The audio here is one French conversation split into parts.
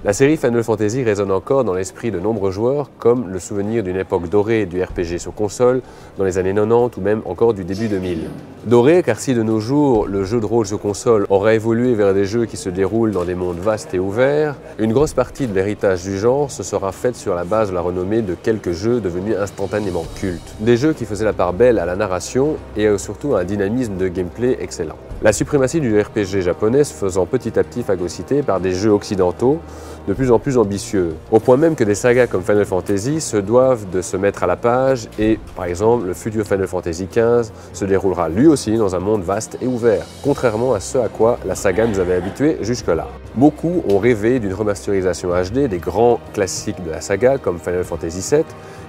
La série Final Fantasy résonne encore dans l'esprit de nombreux joueurs comme le souvenir d'une époque dorée du RPG sur console dans les années 90 ou même encore du début 2000. Doré car si de nos jours le jeu de rôle sur console aura évolué vers des jeux qui se déroulent dans des mondes vastes et ouverts, une grosse partie de l'héritage du genre se sera faite sur la base de la renommée de quelques jeux devenus instantanément cultes. Des jeux qui faisaient la part belle à la narration et surtout à un dynamisme de gameplay excellent. La suprématie du RPG japonais se faisant petit à petit phagocyter par des jeux occidentaux de plus en plus ambitieux, au point même que des sagas comme Final Fantasy se doivent de se mettre à la page et, par exemple, le futur Final Fantasy XV se déroulera lui aussi dans un monde vaste et ouvert, contrairement à ce à quoi la saga nous avait habitués jusque-là. Beaucoup ont rêvé d'une remasterisation HD des grands classiques de la saga comme Final Fantasy VII,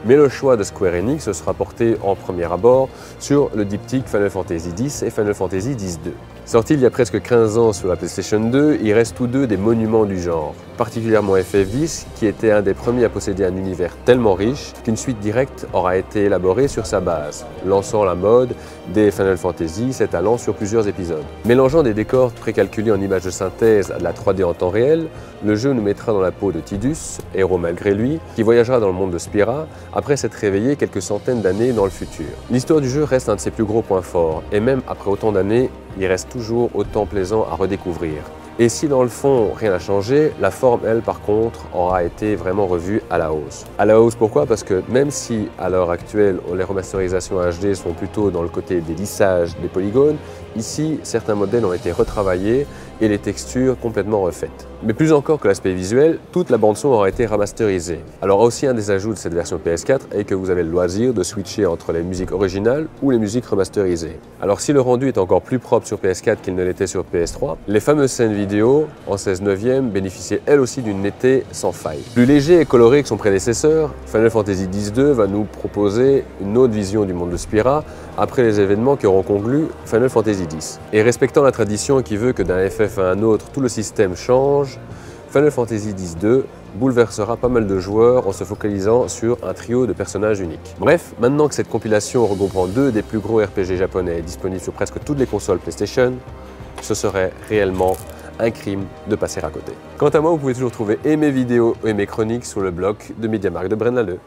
mais le choix de Square Enix se sera porté en premier abord sur le diptyque Final Fantasy X et Final Fantasy X-2. Sortis il y a presque 15 ans sur la PlayStation 2, ils restent tous deux des monuments du genre, particulièrement FF10 qui était un des premiers à posséder un univers tellement riche qu'une suite directe aura été élaborée sur sa base, lançant la mode des Final Fantasy s'étalant sur plusieurs épisodes. Mélangeant des décors précalculés en images de synthèse à de la 3D en temps réel, le jeu nous mettra dans la peau de Tidus, héros malgré lui, qui voyagera dans le monde de Spira après s'être réveillé quelques centaines d'années dans le futur. L'histoire du jeu reste un de ses plus gros points forts, et même après autant d'années, il reste toujours autant plaisant à redécouvrir. Et si dans le fond rien n'a changé, la forme elle par contre aura été vraiment revue à la hausse. À la hausse pourquoi? Parce que même si à l'heure actuelle les remasterisations HD sont plutôt dans le côté des lissages des polygones, ici certains modèles ont été retravaillés et les textures complètement refaites. Mais plus encore que l'aspect visuel, toute la bande-son aura été remasterisée. Alors aussi un des ajouts de cette version PS4 est que vous avez le loisir de switcher entre les musiques originales ou les musiques remasterisées. Alors si le rendu est encore plus propre sur PS4 qu'il ne l'était sur PS3, les fameuses scènes vidéo en 16:9 bénéficiaient elles aussi d'une netteté sans faille. Plus léger et coloré que son prédécesseur, Final Fantasy X-2 va nous proposer une autre vision du monde de Spira après les événements qui auront conclu Final Fantasy X. Et respectant la tradition qui veut que d'un FF à un autre tout le système change, Final Fantasy X-2 bouleversera pas mal de joueurs en se focalisant sur un trio de personnages uniques. Bref, maintenant que cette compilation regroupant deux des plus gros RPG japonais est disponible sur presque toutes les consoles PlayStation, ce serait réellement un crime de passer à côté. Quant à moi, vous pouvez toujours trouver mes vidéos et mes chroniques sur le blog de MediaMarkt de Braine-l'Alleud.